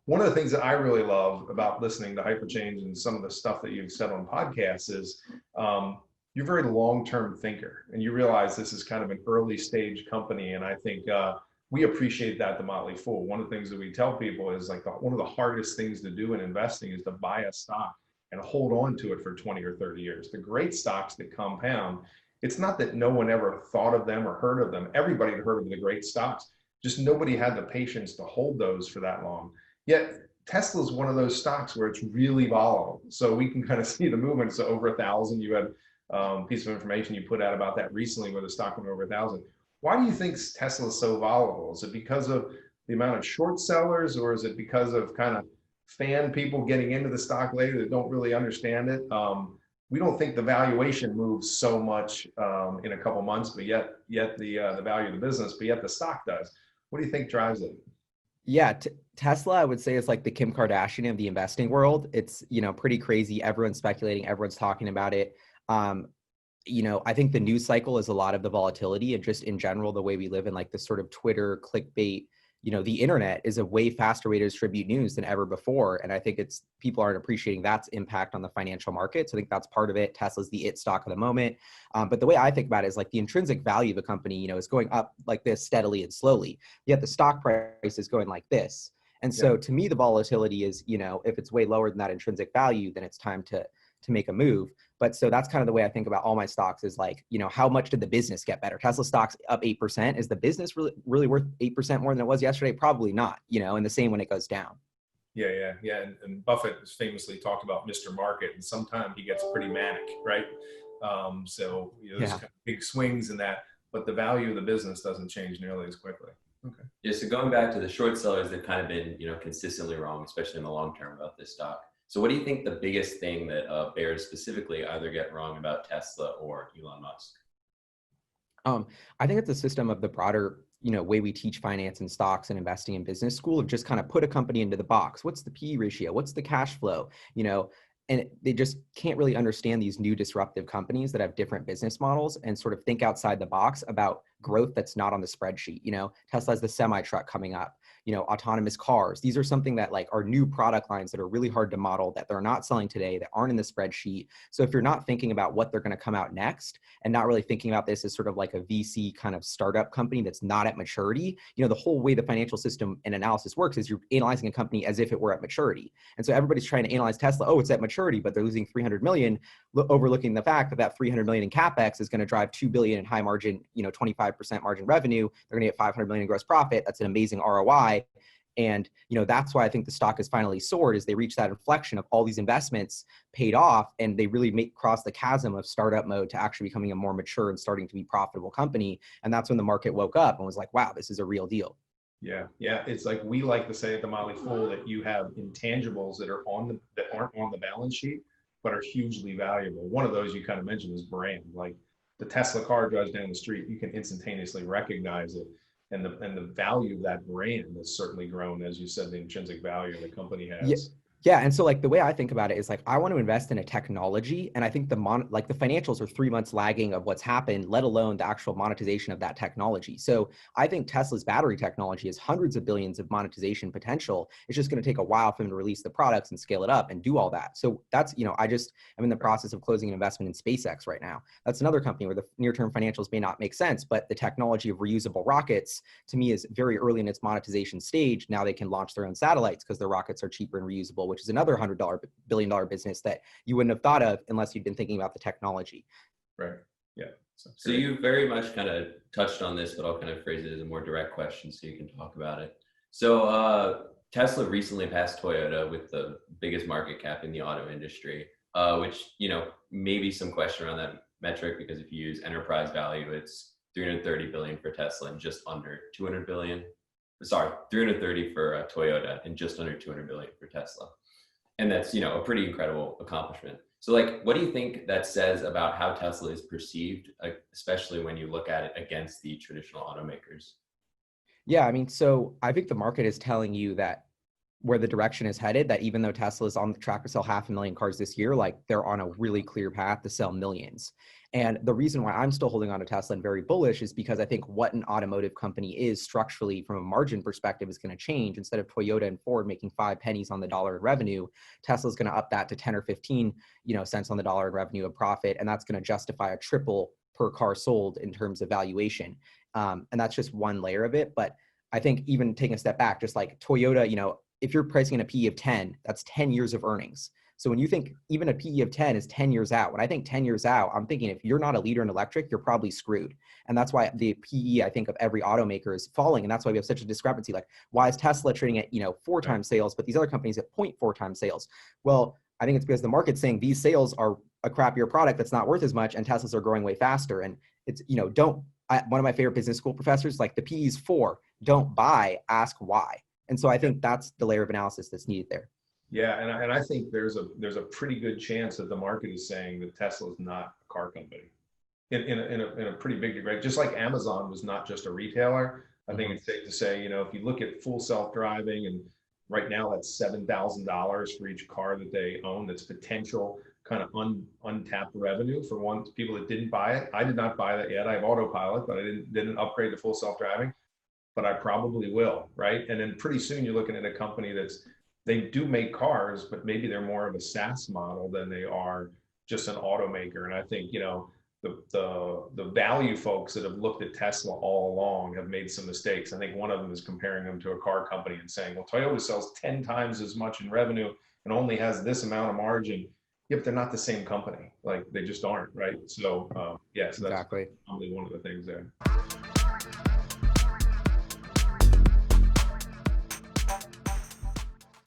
One of the things that I really love about listening to Hyperchange and some of the stuff that you've said on podcasts is you're a very long-term thinker, and you realize this is kind of an early stage company. And I think we appreciate that at the Motley Fool. One of the things that we tell people is like one of the hardest things to do in investing is to buy a stock and hold on to it for 20 or 30 years. The great stocks that compound, it's not that no one ever thought of them or heard of them. Everybody had heard of the great stocks, just nobody had the patience to hold those for that long. Yet Tesla is one of those stocks where it's really volatile. So we can kind of see the movement. So over 1,000, you had piece of information you put out about that recently where the stock went over 1,000. Why do you think Tesla is so volatile? Is it because of the amount of short sellers, or is it because of kind of fan people getting into the stock later that don't really understand it? We don't think the valuation moves so much in a couple months, but yet the value of the business, but yet the stock does. What do you think drives it? Yeah, Tesla, I would say, is like the Kim Kardashian of the investing world. It's, pretty crazy. Everyone's speculating, everyone's talking about it. I think the news cycle is a lot of the volatility, and just in general, the way we live in like this sort of Twitter clickbait, the internet is a way faster way to distribute news than ever before. And I think people aren't appreciating that's impact on the financial markets. I think that's part of it. Tesla's the it stock of the moment. But the way I think about it is like the intrinsic value of the company, is going up like this steadily and slowly, yet the stock price is going like this. And so to me, the volatility is, if it's way lower than that intrinsic value, then it's time to make a move. But so that's kind of the way I think about all my stocks is like, how much did the business get better? Tesla stock's up 8%. Is the business really worth 8% more than it was yesterday? Probably not, and the same when it goes down. Yeah. And Buffett has famously talked about Mr. Market, and sometimes he gets pretty manic, right? So there's kind of big swings in that, but the value of the business doesn't change nearly as quickly. Okay. Yeah, so going back to the short sellers, they've kind of been, consistently wrong, especially in the long term about this stock. So what do you think the biggest thing that bears specifically either get wrong about Tesla or Elon Musk? I think it's a system of the broader, way we teach finance and stocks and investing in business school of just kind of put a company into the box. What's the PE ratio? What's the cash flow? And they just can't really understand these new disruptive companies that have different business models and sort of think outside the box about growth that's not on the spreadsheet. Tesla has the semi truck coming up, autonomous cars. These are something that like are new product lines that are really hard to model, that they're not selling today, that aren't in the spreadsheet. So if you're not thinking about what they're going to come out next and not really thinking about this as sort of like a VC kind of startup company that's not at maturity, the whole way the financial system and analysis works is you're analyzing a company as if it were at maturity. And so everybody's trying to analyze Tesla. Oh, it's at maturity, but they're losing 300 million, overlooking the fact that 300 million in CapEx is going to drive 2 billion in high margin, 25% margin revenue. They're going to get 500 million in gross profit. That's an amazing ROI. And, that's why I think the stock has finally soared, is they reached that inflection of all these investments paid off, and they really cross the chasm of startup mode to actually becoming a more mature and starting to be profitable company. And that's when the market woke up and was like, wow, this is a real deal. Yeah. It's like we like to say at the Motley Fool that you have intangibles that aren't on the balance sheet, but are hugely valuable. One of those you kind of mentioned is brand. Like the Tesla car drives down the street, you can instantaneously recognize it. And the value of that brand has certainly grown, as you said, the intrinsic value the company has. Yeah. And so like the way I think about it is like, I want to invest in a technology. And I think the financials are 3 months lagging of what's happened, let alone the actual monetization of that technology. So I think Tesla's battery technology has hundreds of billions of monetization potential. It's just going to take a while for them to release the products and scale it up and do all that. So that's, I'm in the process of closing an investment in SpaceX right now. That's another company where the near-term financials may not make sense, but the technology of reusable rockets to me is very early in its monetization stage. Now they can launch their own satellites because the rockets are cheaper and reusable, which is another $100 billion business that you wouldn't have thought of unless you'd been thinking about the technology. Right. Yeah. So you very much kind of touched on this, but I'll kind of phrase it as a more direct question so you can talk about it. So Tesla recently passed Toyota with the biggest market cap in the auto industry, which, maybe some question around that metric, because if you use enterprise value, it's 330 billion for Tesla and just under 200 billion. Sorry, 330 for Toyota and just under 200 billion for Tesla. And that's, a pretty incredible accomplishment. So like, what do you think that says about how Tesla is perceived, especially when you look at it against the traditional automakers? Yeah, so I think the market is telling you that where the direction is headed, that even though Tesla is on the track to sell 500,000 cars this year, like they're on a really clear path to sell millions. And the reason why I'm still holding on to Tesla and very bullish is because I think what an automotive company is structurally from a margin perspective is going to change. Instead of Toyota and Ford making 5 pennies on the dollar in revenue, Tesla's going to up that to 10 or 15, cents on the dollar in revenue of profit. And that's going to justify a triple per car sold in terms of valuation. And that's just one layer of it. But I think even taking a step back, just like Toyota, if you're pricing in a PE of 10, that's 10 years of earnings. So when you think even a PE of 10 is 10 years out, when I think 10 years out, I'm thinking if you're not a leader in electric, you're probably screwed. And that's why the PE, I think, of every automaker is falling. And that's why we have such a discrepancy. Like, why is Tesla trading at, 4 times sales, but these other companies at 0.4 times sales? Well, I think it's because the market's saying these sales are a crappier product that's not worth as much, and Teslas are growing way faster. And it's, one of my favorite business school professors, like the PE is 4, don't buy, ask why. And so I think that's the layer of analysis that's needed there. Yeah, and I think there's a pretty good chance that the market is saying that Tesla is not a car company in a pretty big degree. Just like Amazon was not just a retailer. I think it's safe to say, if you look at full self-driving, and right now that's $7,000 for each car that they own, that's potential kind of untapped revenue for people that didn't buy it. I did not buy that yet. I have autopilot, but I didn't upgrade to full self-driving, but I probably will, right? And then pretty soon you're looking at a company they do make cars, but maybe they're more of a SaaS model than they are just an automaker. And I think, the value folks that have looked at Tesla all along have made some mistakes. I think one of them is comparing them to a car company and saying, well, Toyota sells 10 times as much in revenue and only has this amount of margin. Yeah, but they're not the same company. Like, they just aren't, right? So, so that's Exactly. probably one of the things there.